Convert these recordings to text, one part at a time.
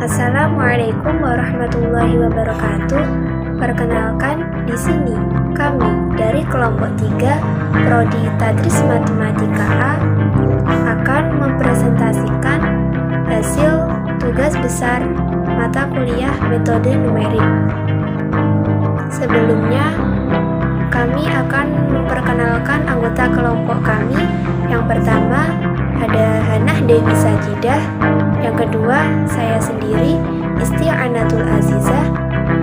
Assalamualaikum warahmatullahi wabarakatuh. Perkenalkan, di sini kami dari kelompok 3 Prodi Tadris Matematika A akan mempresentasikan hasil tugas besar mata kuliah metode numerik. Sebelumnya, kami akan memperkenalkan anggota kelompok kami. Yang pertama ada Hanah Dewi Sajidah, yang kedua saya sendiri Isti'anatul Azizah,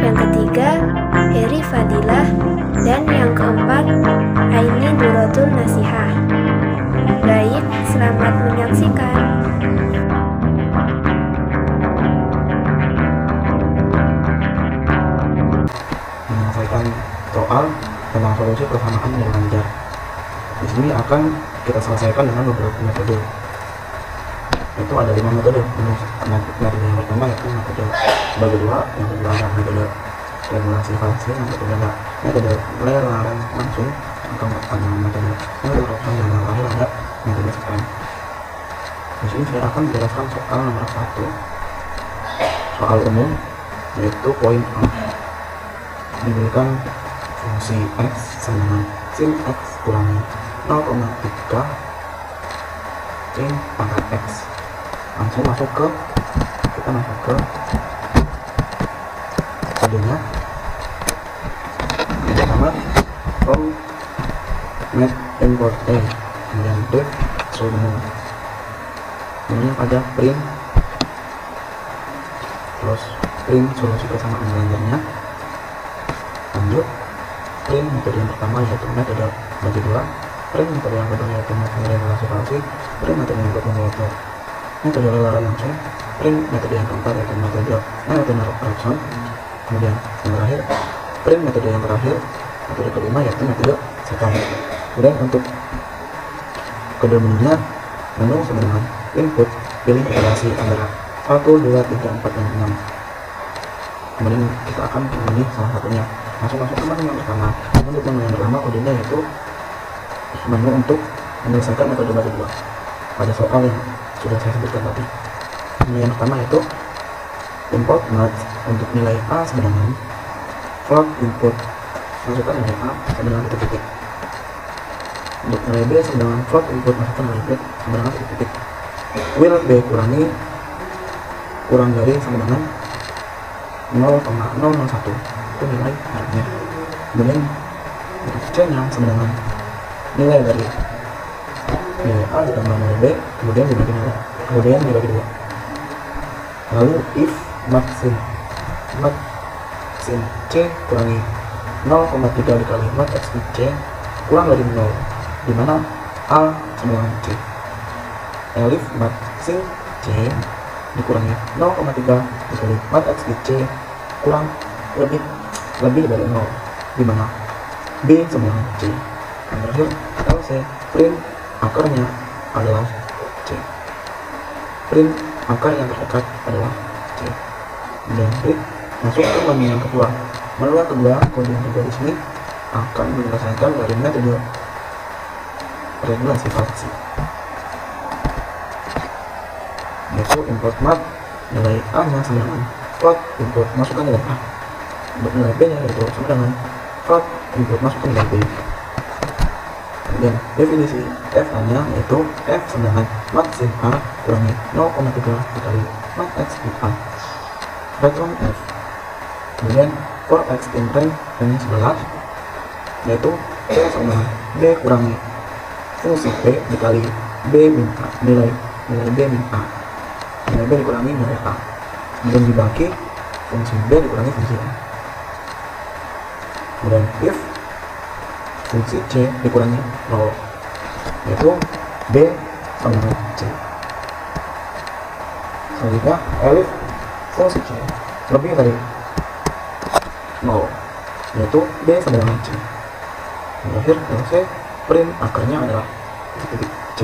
yang ketiga Heri Fadilah, dan yang keempat Aini Duratul Nasihah. Baik, selamat menyaksikan. Menyelesaikan soal tentang solusi persamaan yang lancar. Di sini akan kita selesaikan dengan beberapa metode. Itu ada 5 metode. Metode yang pertama yaitu metode bagi dua, yang kedua adalah metode regulasi falsi, yang ketiga adalah metode pelajaran langsung, yang keempat adalah metode opsi, dan yang terakhir ada metode scan. Di sini saya akan menjelaskan soal nomor 1. Soal umum yaitu poin A. Diberikan fungsi x sama dengan sin x kurangi 0,3 sin pangkat x. Langsung masuk ke kodenya. Yang pertama from net import A, kemudian def solusi, kemudian ada print, terus print solusi persamaan lanjarnya. Lanjut print metode yang pertama yaitu metode bagi dua, print metode yang kedua yaitu metode regulasi falsi, print metode yang kedua yaitu metode pelajaran langsung, print metode yang keempat yaitu metode opsi, kemudian yang terakhir print metode yang terakhir, metode kelima yaitu metode scan. Kemudian untuk kode menunya, menu sama dengan input, pilih operasi antara 1, 2, 3, 4, dan 6. Kemudian kita akan memilih salah satunya. Masuk ke menu yang pertama. Untuk menu yang pertama kodenya yaitu menu untuk menyelesaikan metode bagi dua pada soal yang sudah saya sebutkan tadi. Menu yang pertama yaitu import mat untuk nilai A sama dengan float input, masukkan nilai A sama dengan titik-titik. Untuk nilai B sama dengan float input, masukkan nilai B sama dengan titik-titik. Will B kurang dari sama dengan 0,001, itu nilai A-nya. Kemudian untuk C-nya sama dengan nilai dari nilai A ditambah nilai B, kemudian dibagi dua. Lalu if maksim C kurangi 0,3 dikali mat x C kurang dari 0, di mana A sama dengan C. Elif maksim C dikurangi 0,3 dikali mat x C kurang lebih dari 0, di mana B sama dengan C. Dan terakhir LC print akarnya adalah C. Print akar yang terdekat adalah C. Dan print masuk ke menu yang kedua. Menu yang kedua, kode yang kedua di sini akan menyelesaikan dari metode regulasi falsi, yaitu import mat nilai A nya sama dengan float input, masukkan nilai A. Untuk nilai B nya yaitu sama dengan float input, masukkan nilai B. Dan definisi f nya yaitu f sama dengan mat sin A kurangi 0,3 dikali mat x in A. Background f. Kemudian for x in range 11 yaitu c sama dengan b kurangi fungsi b dikali b min A, nilai b min A. Nilai b dikurangi nilai A, kemudian dibagi fungsi b dikurangi fungsi A. Kemudian if fungsi c dikurangi 0 yaitu b sama dengan c. Selanjutnya elif fungsi c lebih dari 0 yaitu b sama dengan c. Terakhir LC print akarnya adalah titik c.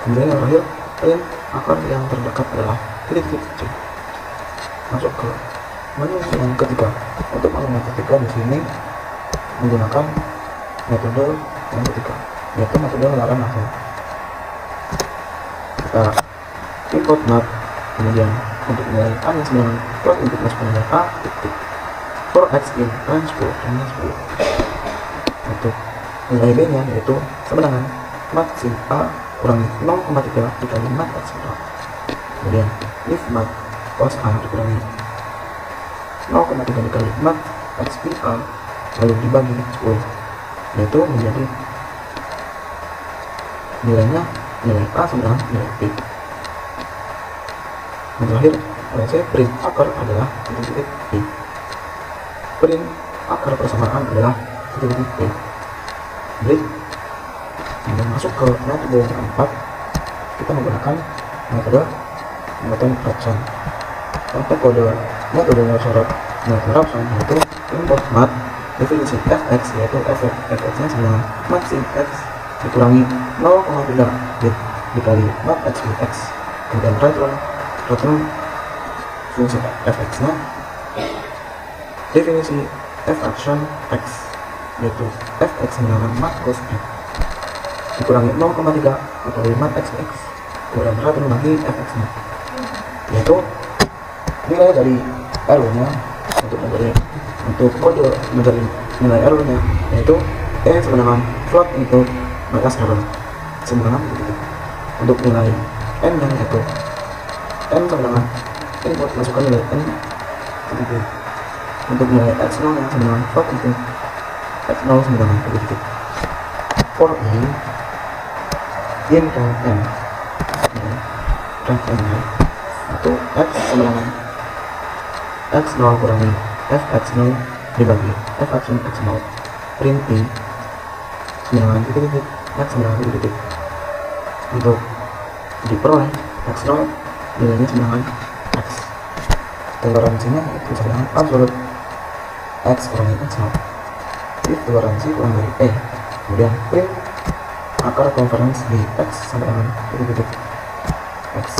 Kemudian yang terakhir print akar yang terdekat adalah titik c. Masuk ke menu yang ketiga. Untuk menu yang ketiga di sini menggunakan metode yang ketiga, yaitu metode pelajaran langsung. Kita import mat Kemudian untuk nilai A nya sama dengan plot input masuk nilai A titik for x in range 10 range 10. Untuk nilai B nya yaitu sama dengan mat sin A kurangi 0,3 dikali mat x in A. Kemudian if mat cos A dikurangi 0,3 dikali mat x in A lalu dibagi 10, yaitu menjadi nilainya nilai A sama dengan nilai B. Yang terakhir, C print akar adalah titik-titik B. Print akar persamaan adalah titik-titik B. Break. Kemudian masuk ke metode yang keempat, kita menggunakan metode Newton Raphson. Untuk metode Newton Raphson yaitu import mat definisi fx yaitu fx nya sama dengan mat sin x dikurangi 0,3 bit dikali mat x min x. Kemudian return fungsi fx nya definisi f action x yaitu fx sama dengan mat cos x dikurangi 0,3 dikali mat x min x. Kemudian return lagi fx nya yaitu nilai dari error nya untuk kode mencari nilai error nya yaitu e sama dengan float untuk batas error sama dengan titik. Untuk nilai n nya yaitu n sama dengan input masukkan nilai n titik. Untuk nilai x0 nya sama dengan float untuk x0 sama dengan titik. For in rank n nya itu x sama dengan x0 kurangi fx0 dibagi fx0 x0 print in sama dengan titik-titik x sama dengan titik-titik. Untuk diperoleh x0 nilainya sama dengan x, toleransinya itu sama dengan absolute x kurangi x0 if toleransi kurang dari e. Kemudian print akar konferensi di x sama dengan titik-titik x.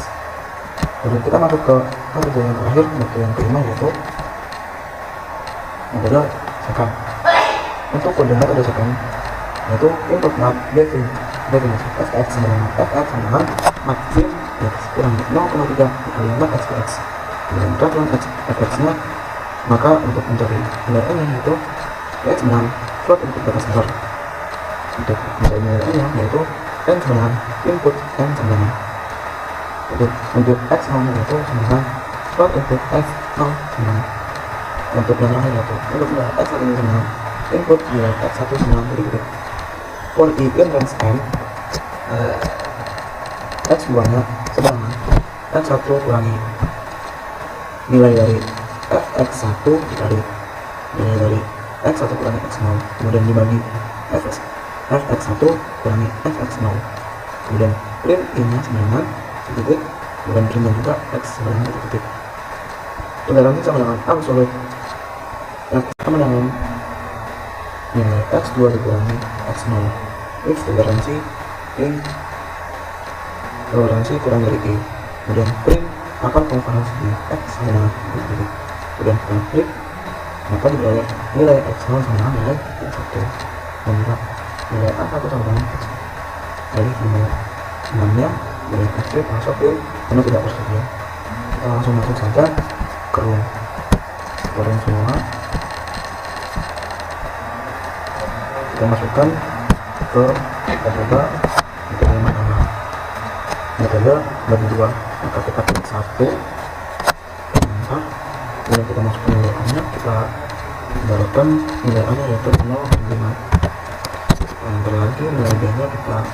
Kemudian kita masuk ke metode yang terakhir, metode yang kelima yaitu metode second. Untuk kode metode second yaitu input mat definisi fx sama dengan mat sin x kurangi 0,3 dikali mat x x. Kemudian return fx nya, maka untuk mencari nilai n nya yaitu x dengan float input batas error. Untuk mencari nilai n nya yaitu n sama dengan input n sama dengan untuk x 0 yaitu sama dengan float input x 0 sama. Untuk yang terakhir yaitu untuk nilai x 1 sama dengan input nilai x 1 sama dengan titik. For i in range n x 2 nya sama dengan x 1 kurangi nilai dari fx 1 dikali nilai dari x 1 kurangi x 0 kemudian dibagi fx 1 kurangi fx 0. Kemudian print in nya sama dengan titik, kemudian printnya juga x sama dengan titik. Toleransi sama dengan absolute x sama dengan nilai x2 dikurangi x0 if toleransi in toleransi kurang dari e. Kemudian print akan konferensi di x sama dengan titik. Kemudian print maka diperoleh nilai x0 sama dengan nilai x1 dan juga nilai a1 sama dengan x. Jadi nilai 6 nya nilai x masuk ke karena tidak bersedia. Kita langsung masuk saja ke room semua. Kita masukkan ke metode bagi dua, maka kita klik 1 enter, kemudian kita masukkan nilai a nya, kita barukan nilai a nya yaitu 0,5. Enter lagi nilai b nya kita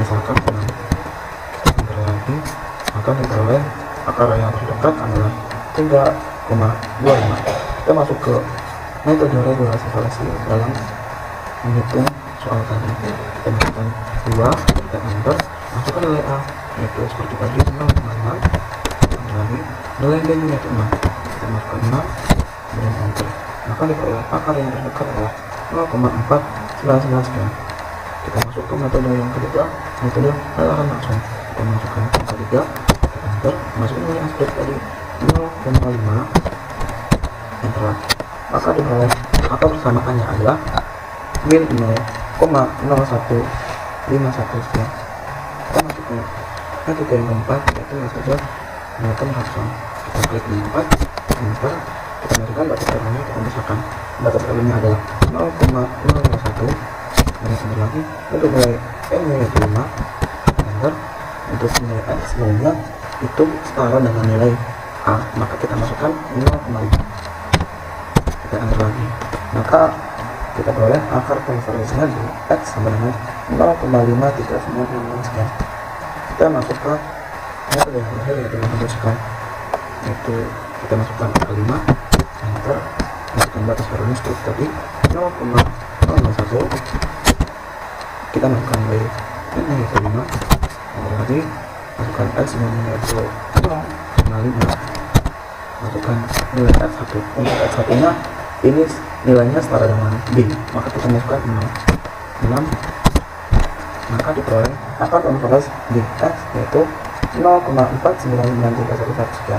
misalkan dengan enter lagi, maka diperoleh akar yang terdekat adalah 3,25. Kita masuk ke metode regulasi valasi dalam menghitung soal tadi. Kita masukkan 2, kita enter, masukkan nilai a yaitu seperti tadi 0,5, enter lagi nilai b nya yaitu 6, kita masukkan 6, kemudian enter, maka diperoleh akar yang terdekat adalah 0,4 sekian. Kita masuk ke metode yang ketiga, metode relakan langsung. Kita masukkan yang ketiga, kita enter, masukkan nilai a seperti tadi 0,5, enter lagi, maka diperoleh akar persamaannya adalah min 0,0151 sekian. Kita masuk ke metode yang keempat, yaitu metode Menonton langsung kita klik di 4 enter, kita masukkan batas errornya, kita misalkan batas errornya adalah 0,001. Kemudian sebentar lagi untuk nilai n nilai 5 enter, untuk nilai x sebelumnya itu setara dengan nilai a, maka kita masukkan 0,5. Kita enter lagi, maka kita peroleh akar konversinya di x sama dengan 0,539 sekian. Kita masuk ke metode yang terakhir yaitu menunjukkan, yaitu kita masukkan angka 5 enter, masukkan batas errornya seperti tadi 0,001, kita masukkan nilai n yaitu 5, kemudian lagi masukkan x sebelumnya yaitu 0,5, masukkan nilai x1. Untuk x1 nya ini nilainya setara dengan b, maka kita masukkan 6, maka diperoleh akar konversi di x yaitu 0,49931 sekian.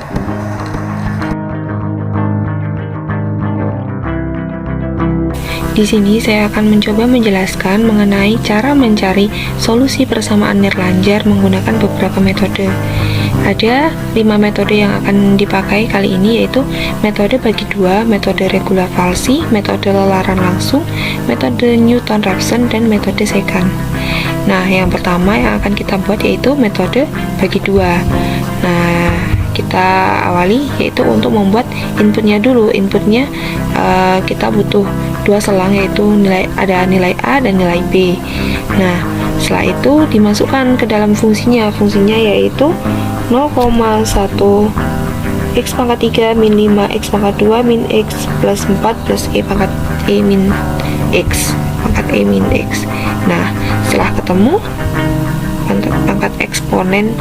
Di sini saya akan mencoba menjelaskan mengenai cara mencari solusi persamaan nirlanjar menggunakan beberapa metode. Ada 5 metode yang akan dipakai kali ini, yaitu metode bagi dua, metode regula falsi, metode lelaran langsung, metode Newton-Raphson, dan metode secant. Nah, yang pertama yang akan kita buat yaitu metode bagi dua. Nah, kita awali yaitu untuk membuat inputnya dulu. Inputnya kita butuh dua selang, yaitu ada nilai A dan nilai B. Nah, setelah itu dimasukkan ke dalam fungsinya. Fungsinya yaitu 0,1 x pangkat 3 min 5 x pangkat 2 min x plus 4 plus e pangkat e min x pangkat e min x. Nah, setelah ketemu angkat eksponen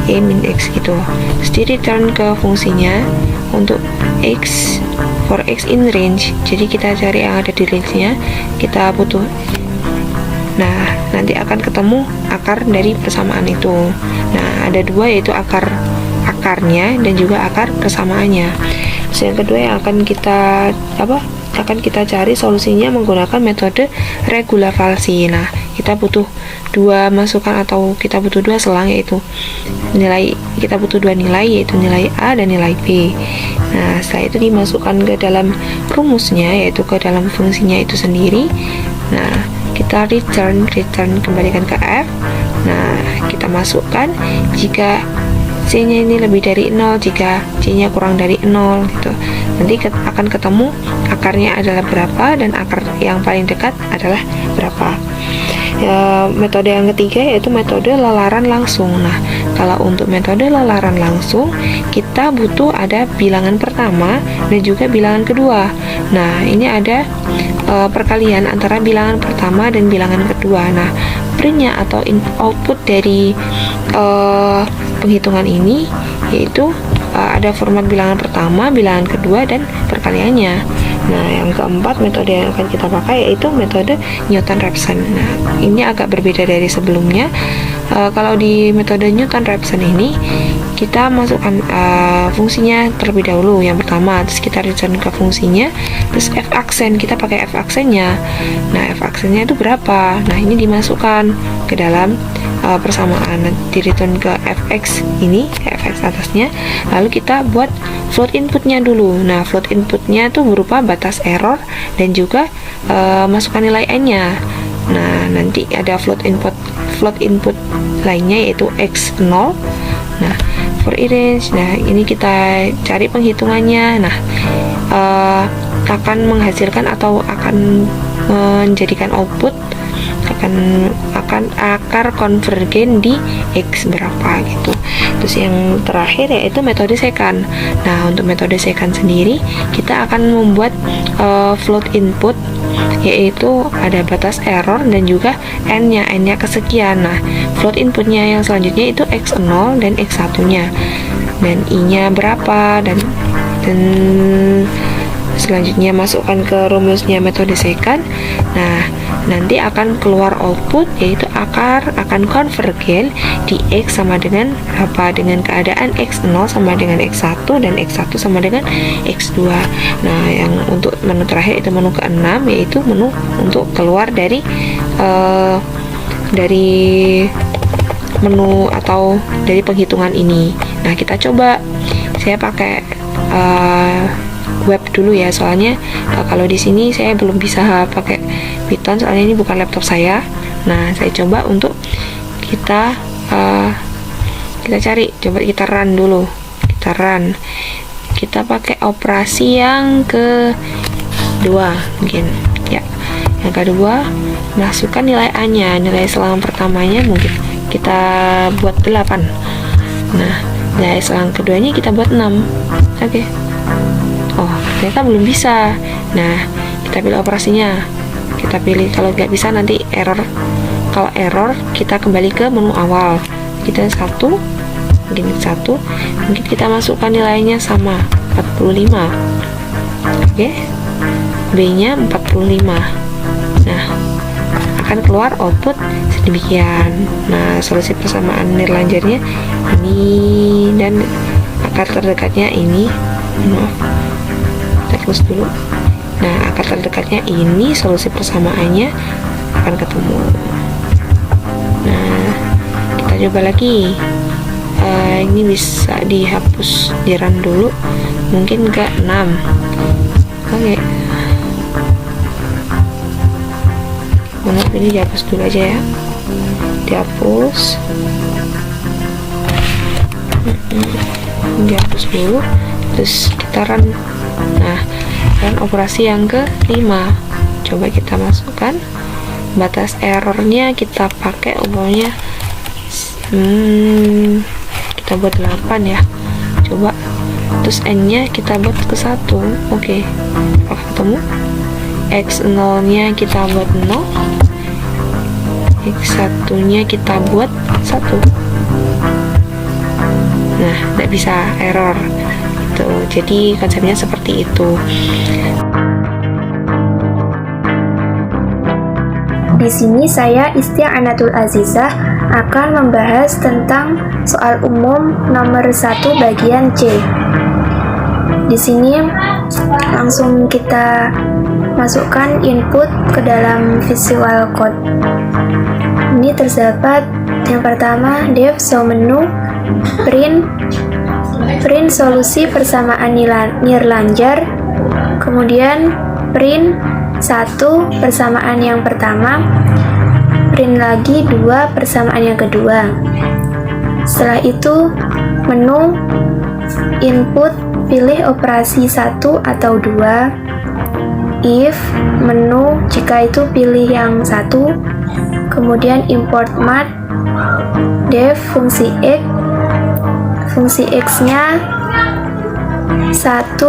e min x gitu, terus di return ke fungsinya untuk x for x in range. Jadi kita cari yang ada di range nya, kita butuh. Nah, nanti akan ketemu akar dari persamaan itu. Nah, ada dua, yaitu akarnya dan juga akar persamaannya. Terus yang kedua yang akan kita cari solusinya menggunakan metode regula falsi. Nah, kita butuh dua masukan atau kita butuh dua selang, yaitu kita butuh dua nilai, yaitu nilai A dan nilai B. Nah, setelah itu dimasukkan ke dalam rumusnya, yaitu ke dalam fungsinya itu sendiri. Nah, kita return kembalikan ke F. Nah, kita masukkan jika C nya ini lebih dari 0, jika C nya kurang dari 0 gitu. Nanti akan ketemu akarnya adalah berapa dan akar yang paling dekat adalah berapa. Metode yang ketiga yaitu metode lelaran langsung. Nah, kalau untuk metode lelaran langsung kita butuh ada bilangan pertama dan juga bilangan kedua. Nah, ini ada perkalian antara bilangan pertama dan bilangan kedua. Nah, printnya atau output dari penghitungan ini yaitu ada format bilangan pertama, bilangan kedua, dan perkaliannya. Nah, yang keempat metode yang akan kita pakai yaitu metode Newton-Raphson. Nah, ini agak berbeda dari sebelumnya. Kalau di metode Newton-Raphson ini kita masukkan fungsinya terlebih dahulu, yang pertama, terus kita return ke fungsinya, terus f aksen, kita pakai f aksennya. Nah, f aksennya itu berapa? Nah, ini dimasukkan ke dalam persamaan, di return ke fx ini, fx atasnya, lalu kita buat float inputnya dulu. Nah, float inputnya itu berupa batas error dan juga masukkan nilai n nya. Nah, nanti ada float input lainnya yaitu x0. Nah, for range, nah ini kita cari penghitungannya. Nah, akan menghasilkan atau akan menjadikan output akan akar konvergen di x berapa gitu. Terus yang terakhir yaitu metode secant. Nah, untuk metode secant sendiri kita akan membuat float input, yaitu ada batas error dan juga n-nya kesekian. Nah, float inputnya yang selanjutnya itu x0 dan x1 nya, dan i-nya berapa, dan selanjutnya masukkan ke rumusnya metode secant. Nah, nanti akan keluar output, yaitu akar akan konvergen di x sama dengan berapa, dengan keadaan x0 sama dengan x1 dan x1 sama dengan x2. Nah, yang untuk menu terakhir itu menu ke-6, yaitu menu untuk keluar dari menu atau dari penghitungan ini. Nah, kita coba. Saya pakai web dulu ya, soalnya kalau di sini saya belum bisa pakai Python, soalnya ini bukan laptop saya. Nah, saya coba untuk kita cari, coba kita run dulu. Kita pakai operasi yang kedua mungkin ya. Yang kedua, masukkan nilai A-nya, nilai selang pertamanya mungkin kita buat 8. Nah, nilai selang keduanya kita buat 6. Oke. Oh, ternyata belum bisa. Nah, kita pilih operasinya. Kita pilih, kalau nggak bisa nanti error. Kalau error, kita kembali ke menu awal. Kita mungkin kita masukkan nilainya sama 45. Oke. B-nya 45. Nah, akan keluar output sedemikian. Nah, solusi persamaan nirlanjarnya ini dan akar terdekatnya ini. Maaf, kita close dulu. Nah, akar terdekatnya ini, solusi persamaannya akan ketemu. Nah, kita coba lagi. Ini bisa dihapus, di run dulu, mungkin ke 6. Oke. Maaf, ini dihapus dulu aja ya. Dihapus dulu, terus kita run. Nah, run operasi yang ke-5. Coba kita masukkan batas errornya, kita pakai umumnya kita buat 8 ya. Coba, terus n nya kita buat ke 1. Oke. Apakah ketemu? X0 nya kita buat 0, X1 nya kita buat 1. Nah, tidak bisa, error gitu. Jadi konsepnya seperti itu. Di sini saya Isti'anatul Azizah akan membahas tentang soal umum nomor 1 bagian C. Di sini langsung kita masukkan input ke dalam Visual Code. Ini terdapat yang pertama def so menu, print solusi persamaan nirlanjar, kemudian print 1 persamaan yang pertama, print lagi 2 persamaan yang kedua. Setelah itu menu input, pilih operasi 1 atau 2, if menu jika itu pilih yang 1, kemudian import math, def fungsi x nya 1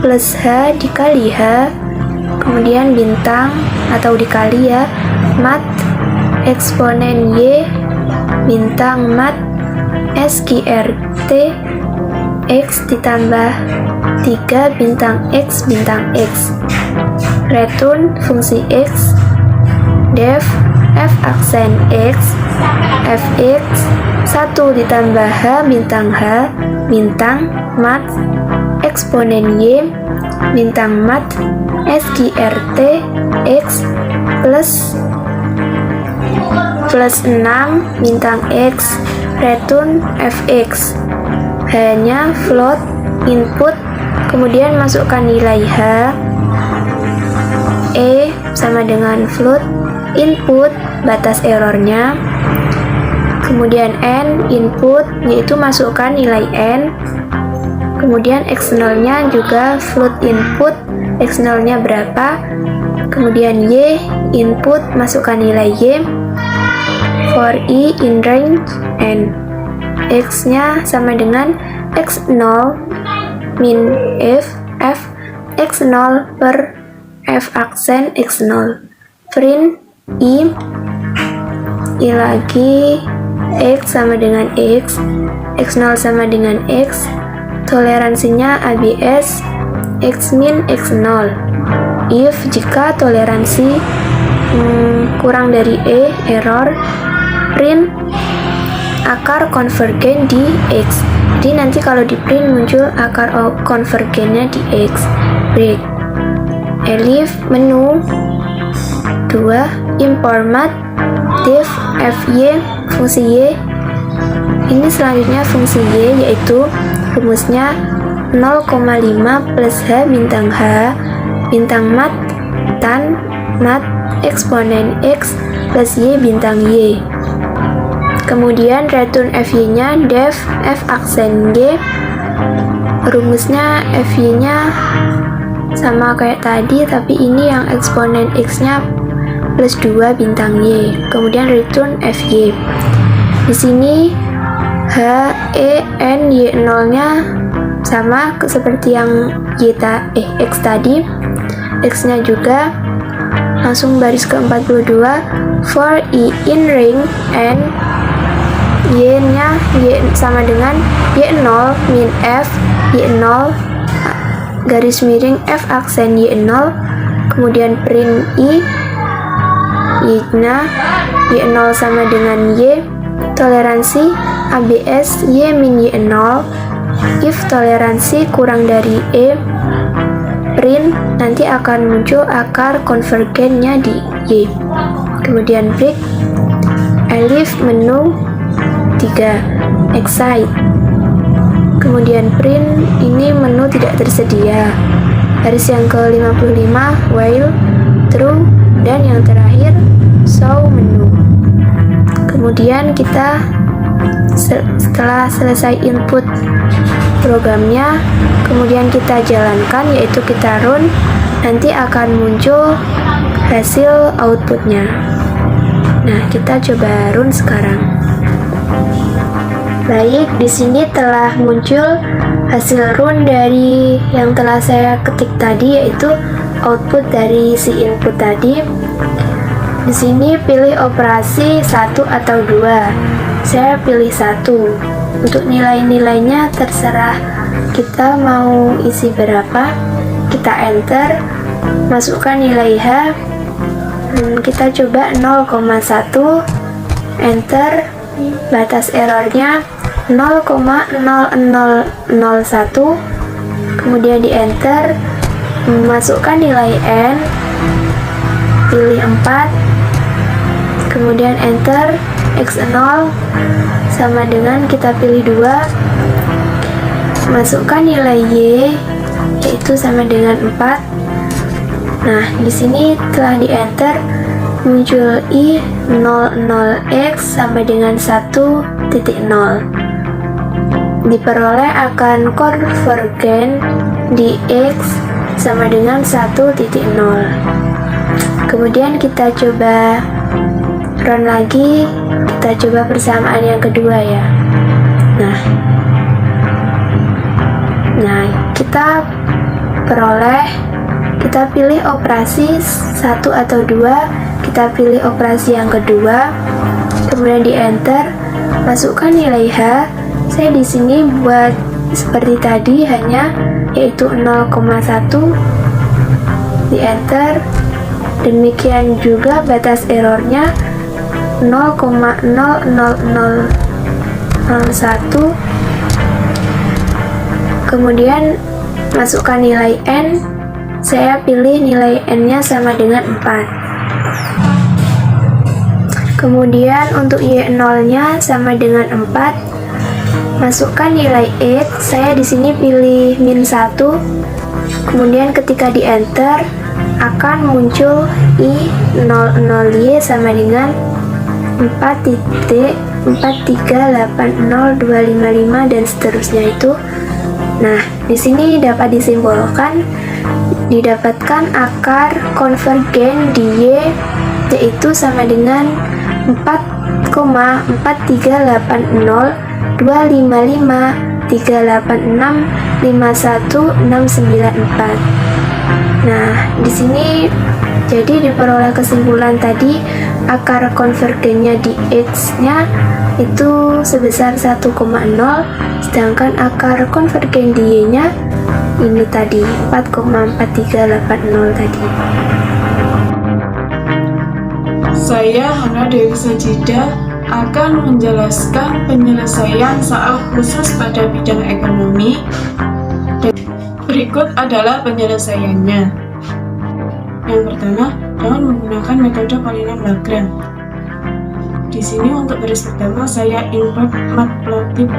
plus h dikali h, kemudian bintang atau dikali ya, mat eksponen y bintang mat sqrt x ditambah 3 bintang x, return fungsi x, def f aksen x, fx 1 ditambah h, bintang mat eksponen y bintang mat sqrt x plus 6 bintang x, return fx, h-nya float input, kemudian masukkan nilai h, e sama dengan float input batas errornya, kemudian n input yaitu masukkan nilai n, kemudian x0 nya juga float input, x0 nya berapa, kemudian y input masukkan nilai y, for i in range n, x nya sama dengan x0 min f x0 per f aksen x0, print i lagi x sama dengan x, x0 sama dengan x, toleransinya ABS x min x0, if jika toleransi kurang dari E, error, print akar konvergen di X. Jadi nanti kalau di print muncul akar konvergennya di X. Break. Elif menu 2 import mat def fy fungsi y Ini selanjutnya fungsi Y, yaitu rumusnya 0,5 plus H bintang H bintang mat tan mat eksponen X plus Y bintang Y. Kemudian return FY-nya def F aksen G. Rumusnya FY-nya sama kayak tadi, tapi ini yang eksponen X-nya plus 2 bintang Y. Kemudian return FY. Di sini H, E, N, Y 0-nya sama seperti yang X tadi. X-nya juga langsung baris ke-42 for I in ring and Y-nya sama dengan Y0 min F Y0 garis miring F aksen Y0, kemudian print I Y-nya Y0 sama dengan Y, toleransi ABS Y min Y0, if toleransi kurang dari E, print nanti akan muncul akar konvergennya di Y. Kemudian break elif menu 3 excite. Kemudian print ini menu tidak tersedia. Baris yang ke-55 while true, dan yang terakhir show menu. Kemudian kita setelah selesai input programnya, kemudian kita jalankan, yaitu kita run, nanti akan muncul hasil outputnya. Nah, kita coba run sekarang. Baik, di sini telah muncul hasil run dari yang telah saya ketik tadi, yaitu output dari si input tadi. Di sini pilih operasi 1 atau 2. Saya pilih 1. Untuk nilai-nilainya terserah kita mau isi berapa. Kita enter, masukkan nilai H. Kita coba 0,1, enter, batas errornya 0,0001, kemudian di enter, masukkan nilai N, pilih 4, kemudian enter, X0 sama dengan kita pilih 2, masukkan nilai Y, yaitu sama dengan 4. Nah, di sini telah di enter, muncul I 00X sama dengan 1,0. Diperoleh akan konvergen di X sama dengan 1,0. Kemudian kita coba run lagi, kita coba persamaan yang kedua ya. Nah, kita peroleh, kita pilih operasi 1 atau 2, kita pilih operasi yang kedua, kemudian di enter, masukkan nilai H. Saya di sini buat seperti tadi hanya, yaitu 0,1, di enter. Demikian juga batas errornya 0,00001. Kemudian masukkan nilai N. Saya pilih nilai N-nya sama dengan 4. Kemudian untuk Y0-nya sama dengan 4. Masukkan nilai X. Saya di sini pilih -1. Kemudian ketika di enter akan muncul I00Y sama dengan 4.4380255 dan seterusnya itu. Nah, di sini dapat disimpulkan didapatkan akar konvergen di Y, yaitu sama dengan 4,438025538651694. Nah, di sini jadi diperoleh kesimpulan tadi akar konvergennya di X-nya itu sebesar 1,0, sedangkan akar konvergen di Y-nya ini tadi 4,4380 tadi. Saya Hana Dewi Sajida akan menjelaskan penyelesaian soal khusus pada bidang ekonomi. Berikut adalah penyelesaiannya. Yang pertama, dengan menggunakan metode polinom Lagrange. Di di sini untuk baris pertama saya import matplotlib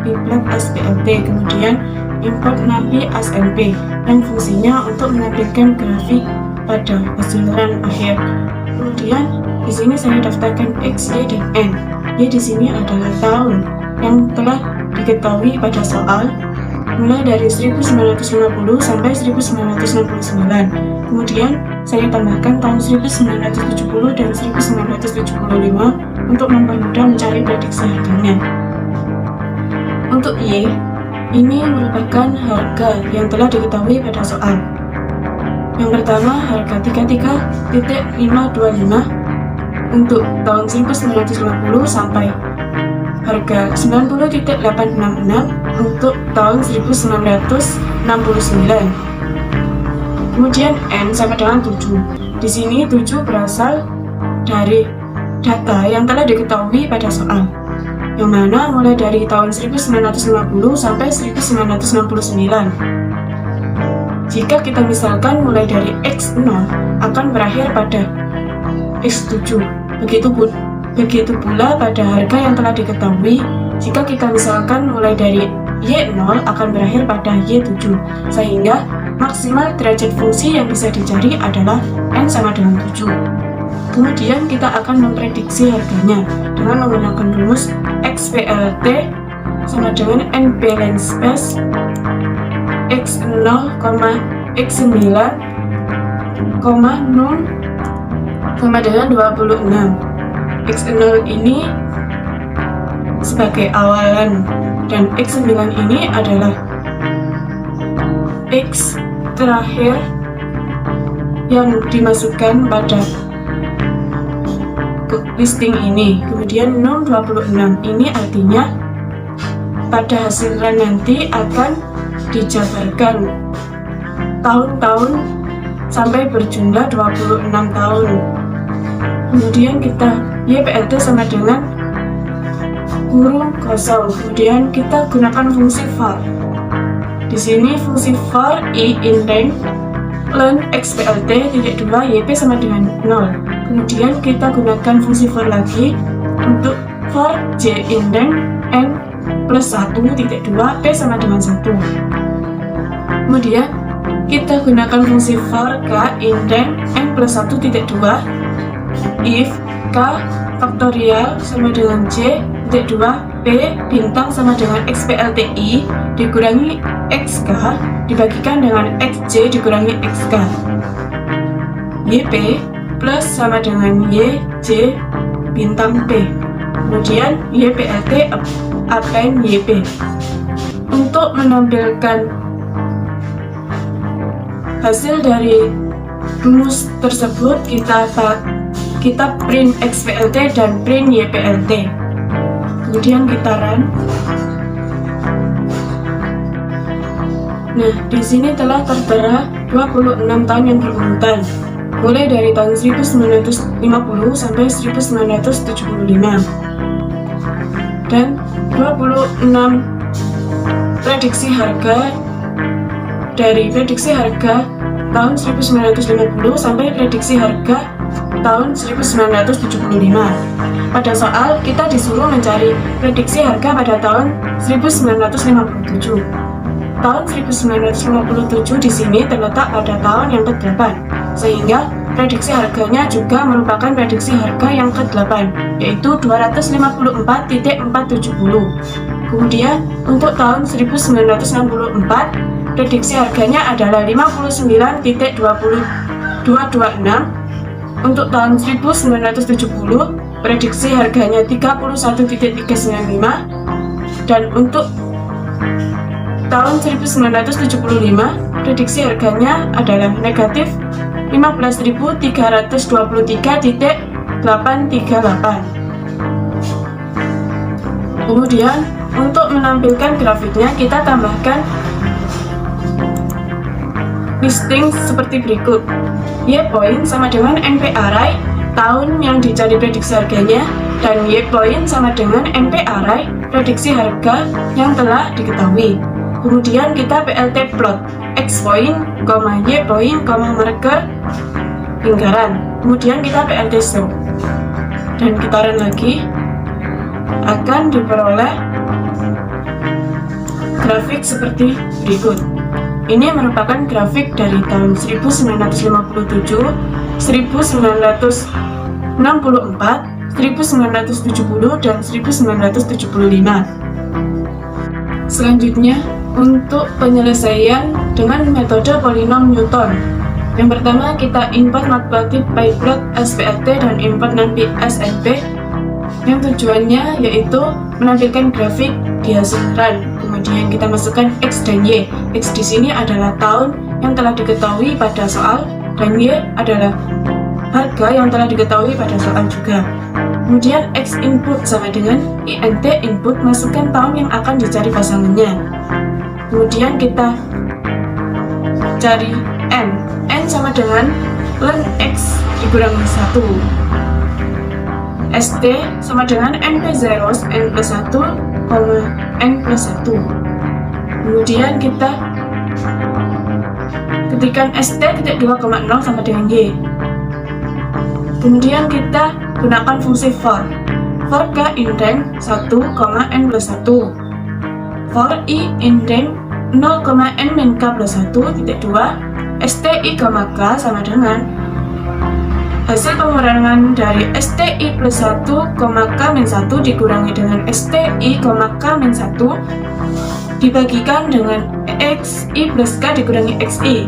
piplet SPLT, kemudian import navi SMP yang fungsinya untuk menampilkan grafik pada hasilan akhir. Kemudian di sini saya daftarkan X, Y, dan N. Y di sini adalah tahun yang telah diketahui pada soal, mulai dari 1950 sampai 1969. Kemudian saya tambahkan tahun 1970 dan 1975 untuk mempermudah mencari prediksi harganya. Untuk Y, ini merupakan harga yang telah diketahui pada soal. Yang pertama, harga 33.525 untuk tahun 1950 sampai harga 90.866 untuk tahun 1969. Kemudian N sama dengan 7. Di sini 7 berasal dari data yang telah diketahui pada soal, yang mana mulai dari tahun 1950 sampai 1969. Jika kita misalkan mulai dari X0 akan berakhir pada X7. Begitu pula pada harga yang telah diketahui, jika kita misalkan mulai dari Y0 akan berakhir pada Y7, sehingga maksimal derajat fungsi yang bisa dicari adalah N sama dengan 7. Kemudian kita akan memprediksi harganya dengan menggunakan rumus XPLT sama dengan NP line space X0, X9, 0 sama dengan 26. X0 ini sebagai awalan dan X9 ini adalah X terakhir yang dimasukkan pada listing ini. Kemudian 026 ini artinya pada hasilan nanti akan dijabarkan tahun-tahun sampai berjumlah 26 tahun. Kemudian kita YPLT sama dengan kurung kosong. Kemudian kita gunakan fungsi for. Di sini fungsi for I indeng len XPLT titik 2 YP sama dengan 0. Kemudian kita gunakan fungsi for lagi untuk for J indeng N plus 1 titik 2 P sama dengan 1. Kemudian kita gunakan fungsi for K indeng N plus 1 titik 2 if K faktorial sama dengan J titik 2 P bintang sama dengan XPLTI dikurangi XK dibagikan dengan XJ dikurangi XK. YP plus sama dengan YJ bintang P. Kemudian YPLT append YP. Untuk menampilkan hasil dari rumus tersebut kita print XPLT dan print YPLT. Kemudian kita run. Nah, di sini telah tertera 26 tahun yang berurutan, mulai dari tahun 1950 sampai 1975. Dan 26 prediksi harga dari prediksi harga tahun 1950 sampai prediksi harga tahun 1975. Pada soal kita disuruh mencari prediksi harga pada tahun 1957. Tahun 1957 di sini terletak pada tahun yang ke-8, sehingga prediksi harganya juga merupakan prediksi harga yang ke-8, yaitu 254.470. Kemudian untuk tahun 1964, prediksi harganya adalah 59.226. Untuk tahun 1970, prediksi harganya 31.395, dan untuk tahun 1975, prediksi harganya adalah negatif 15.323.838. Kemudian untuk menampilkan grafiknya kita tambahkan listing seperti berikut. Y point sama dengan NP array tahun yang dicari prediksi harganya, dan Y point sama dengan NP array prediksi harga yang telah diketahui. Kemudian kita PLT plot X point, Y point, marker lingkaran. Kemudian kita PLT show. dan kita run lagi, akan diperoleh grafik seperti berikut. Ini merupakan grafik dari tahun 1957, 1964, 1970, dan 1975. Selanjutnya, untuk penyelesaian dengan metode polinom Newton. Yang pertama, kita import matplotlib, pyplot, splot, dan import numpy snp, yang tujuannya yaitu menampilkan grafik di hasil run. Kemudian kita masukkan X dan Y. X di sini adalah tahun yang telah diketahui pada soal, dan Y adalah harga yang telah diketahui pada soal juga. Kemudian X input sama dengan int input, masukkan tahun yang akan dicari pasangannya. Kemudian kita cari n. N sama dengan ln X dikurangi 1. st sama dengan n plus 0 n plus 1, n plus 1. Kemudian kita ketikkan st titik 2,0 sama dengan y. Kemudian kita gunakan fungsi for k indeng 1, n plus 1, for i indeng 0, n min k plus 1, titik 2, sti, k sama dengan hasil pengurangan dari sti plus 1, k min 1 dikurangi dengan sti, k min 1 dibagikan dengan xi plus k dikurangi xi.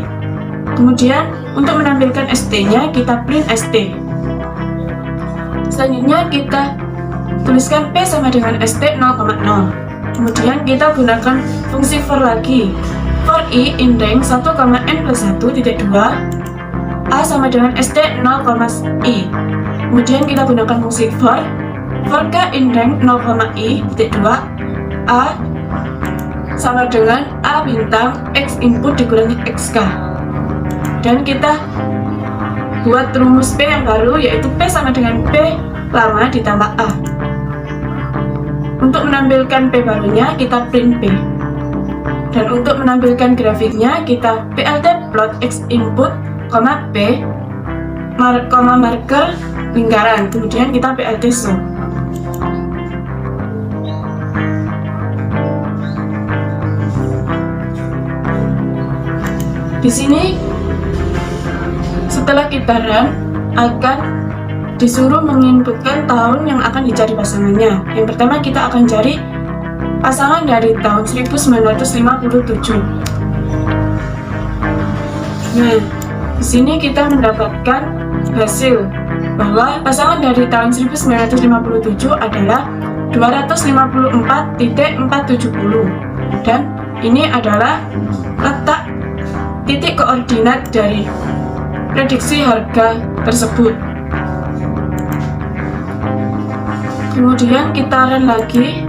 Kemudian untuk menampilkan st-nya kita print st. Selanjutnya kita tuliskan p sama dengan st 0,0. Kemudian kita gunakan fungsi for lagi. For i indeng 1, n plus 1, titik 2, a sama dengan st 0, i. Kemudian kita gunakan fungsi for k indeng 0, i, titik 2, a sama dengan a bintang x input dikurangi xk. Dan kita buat rumus P yang baru, yaitu P sama dengan P lama ditambah A. Untuk menampilkan P barunya, kita print P. Dan untuk menampilkan grafiknya, kita plt plot x input, P, marker lingkaran. Kemudian kita plt show. Di sini setelah kita run, akan disuruh menginputkan tahun yang akan dicari pasangannya. Yang pertama kita akan cari pasangan dari tahun 1957. Nah, di sini kita mendapatkan hasil bahwa pasangan dari tahun 1957 adalah 254.470, dan ini adalah letak titik koordinat dari prediksi harga tersebut. Kemudian kita run lagi.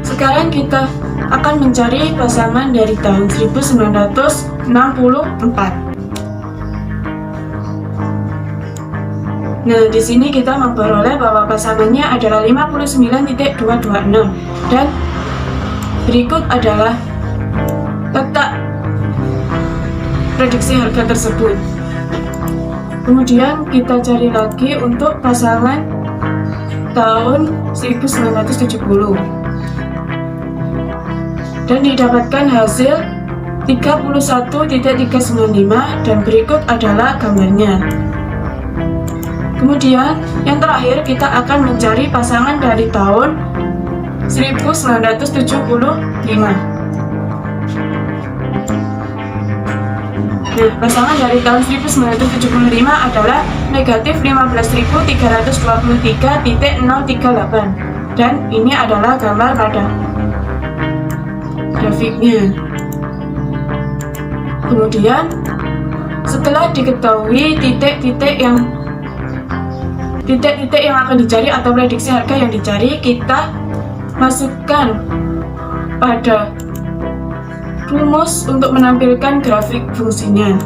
Sekarang kita akan mencari pasangan dari tahun 1964. Nah, di sini kita memperoleh bahwa pasangannya adalah 59.226, dan berikut adalah letak prediksi harga tersebut. Kemudian kita cari lagi untuk pasangan tahun 1970, dan didapatkan hasil 31.395, dan berikut adalah gambarnya. Kemudian yang terakhir kita akan mencari pasangan dari tahun 1975. Nah, pasangan dari tahun 1975 adalah negatif 15.323.038, dan ini adalah gambar pada grafiknya. Kemudian setelah diketahui titik-titik yang akan dicari atau prediksi harga yang dicari, kita masukkan pada rumus untuk menampilkan grafik fungsinya,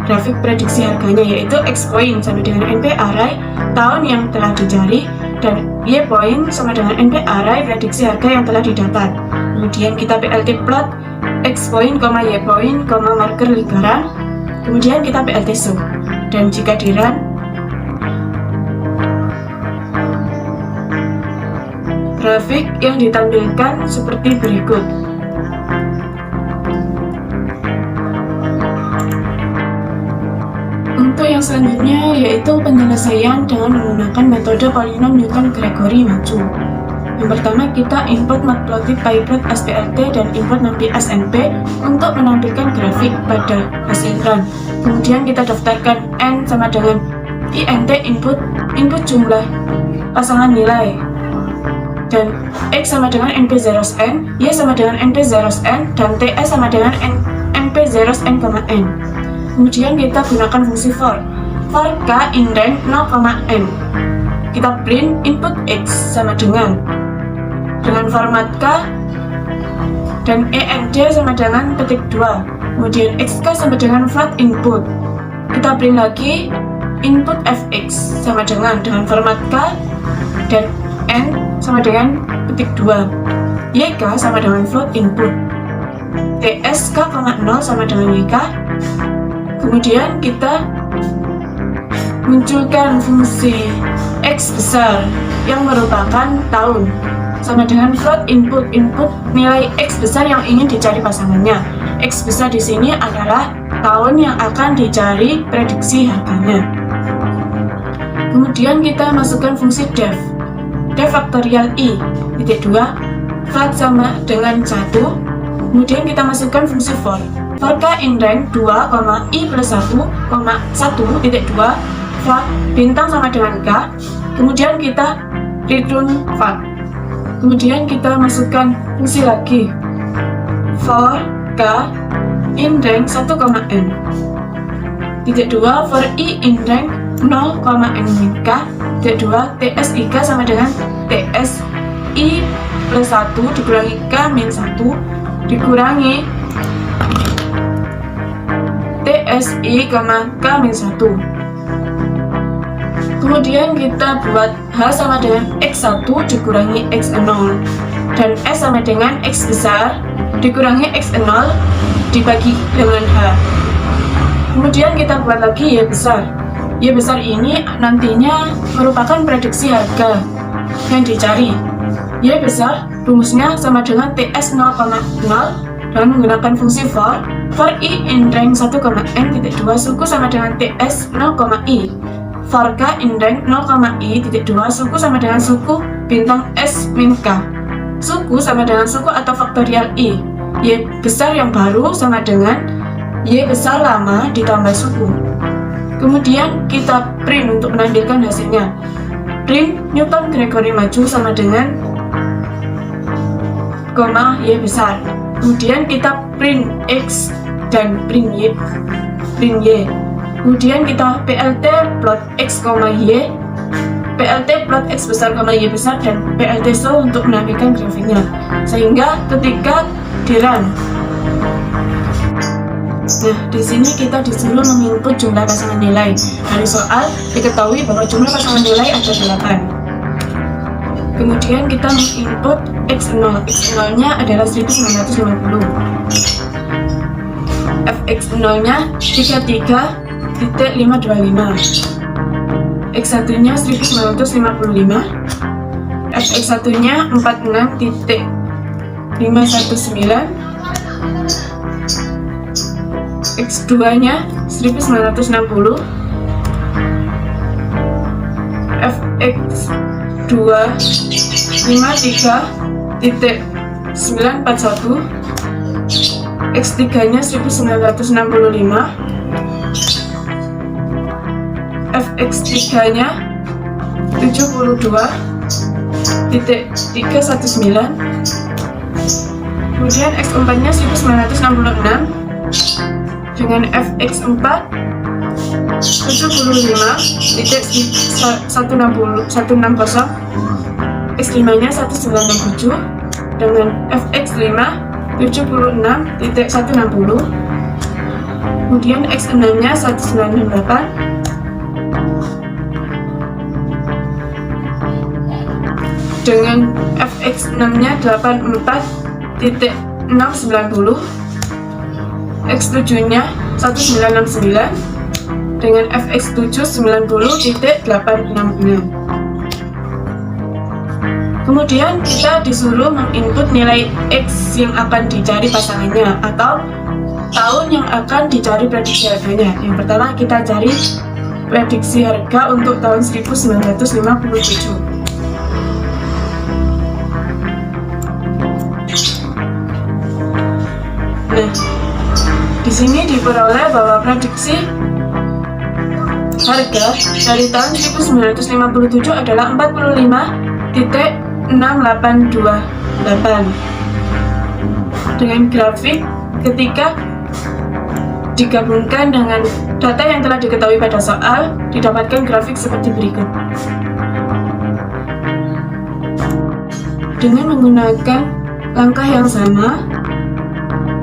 grafik prediksi harganya, yaitu x point sama dengan np array tahun yang telah dicari, dan y point sama dengan np array prediksi harga yang telah didapat. Kemudian kita plt plot x point, y point, marker lingkaran. Kemudian kita plt show, dan jika di run grafik yang ditampilkan seperti berikut. Untuk yang selanjutnya yaitu penyelesaian dengan menggunakan metode polinom Newton-Gregory maju. Yang pertama kita input matplotlib, pyplot, SPLT, dan input NumPy SNP untuk menampilkan grafik pada hasil run. Kemudian kita daftarkan n sama dengan int input jumlah pasangan nilai, dan x sama dengan np0n, y sama dengan np0n, dan ts sama dengan np0n, n. Kemudian kita gunakan fungsi for k indeng 0,n. Kita print input x sama dengan format k dan end sama dengan petik 2. Kemudian xk sama dengan float input. Kita print lagi input fx sama dengan format k dan n sama dengan petik 2. Yk sama dengan float input. Ts k,0 sama dengan yk. Kemudian kita munculkan fungsi x besar yang merupakan tahun sama dengan float input nilai x besar yang ingin dicari pasangannya. X besar di sini adalah tahun yang akan dicari prediksi harganya. Kemudian kita masukkan fungsi def faktorial i titik 2 float sama dengan 1. Kemudian kita masukkan fungsi for k indeng 2, i plus 1, 1 titik 2 float bintang sama dengan k. Kemudian kita return fact. Kemudian kita masukkan fungsi lagi for k indeng 1,n titik 2 for i indeng 0,n min k titik 2 ts ik sama dengan ts i plus 1 dikurangi k min 1 dikurangi ts i, k min 1. Kemudian kita buat H sama dengan X1 dikurangi X0 dan S sama dengan X besar dikurangi X0 dibagi dengan H. Kemudian kita buat lagi Y besar. Y besar ini nantinya merupakan prediksi harga yang dicari. Y besar rumusnya sama dengan TS 0,0 dan menggunakan fungsi for i indeng 1,n titik 2 suku sama dengan TS 0,i. For k indeng 0,i titik 2 suku sama dengan suku bintang s min k. Suku sama dengan suku atau faktorial i. Y besar yang baru sama dengan y besar lama ditambah suku. Kemudian kita print untuk menampilkan hasilnya. Print Newton-Gregory maju sama dengan koma y besar. Kemudian kita print x dan print y. Kemudian kita PLT plot x, y, PLT plot x besar, y besar, dan PLT show untuk menampilkan grafiknya. Sehingga ketika di run, nah di sini kita disuruh menginput jumlah pasangan nilai. Dari soal diketahui bahwa jumlah pasangan nilai ada 8. Kemudian kita menginput x0. X0-nya adalah 1950. Fx0-nya 33.525, X1-nya 1955, Fx1-nya 46.519, X2-nya 1960, Fx2 53.941, X3-nya 1965, Fx3-nya 72.319, kemudian X4-nya 1966 dengan Fx4 75.160, X5-nya 197 dengan Fx5 76.160, kemudian X6-nya 198 dengan Fx6-nya 84.690, X7-nya 1969 dengan Fx7 90.866. Kemudian kita disuruh menginput nilai X yang akan dicari pasangannya atau tahun yang akan dicari prediksi harganya. Yang pertama kita cari prediksi harga untuk tahun 1957. Nah, di sini diperoleh bahwa prediksi harga dari tahun 1957 adalah 45.6828 dengan grafik ketika digabungkan dengan data yang telah diketahui pada soal didapatkan grafik seperti berikut. Dengan menggunakan langkah yang sama,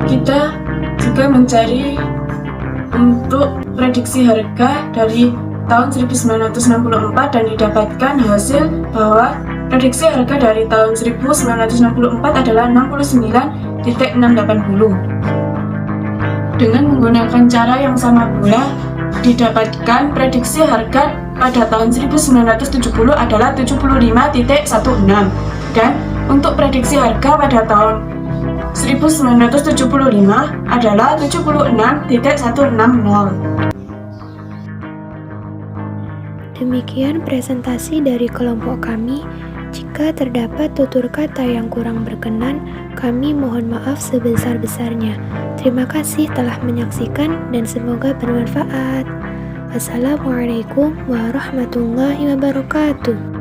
kita juga mencari untuk prediksi harga dari tahun 1964 dan didapatkan hasil bahwa prediksi harga dari tahun 1964 adalah 69.680. Dengan menggunakan cara yang sama pula, didapatkan prediksi harga pada tahun 1970 adalah 75.16 dan untuk prediksi harga pada tahun 1975 adalah 76.160. Demikian presentasi dari kelompok kami. Jika terdapat tutur kata yang kurang berkenan, kami mohon maaf sebesar-besarnya. Terima kasih telah menyaksikan dan semoga bermanfaat. Wassalamualaikum warahmatullahi wabarakatuh.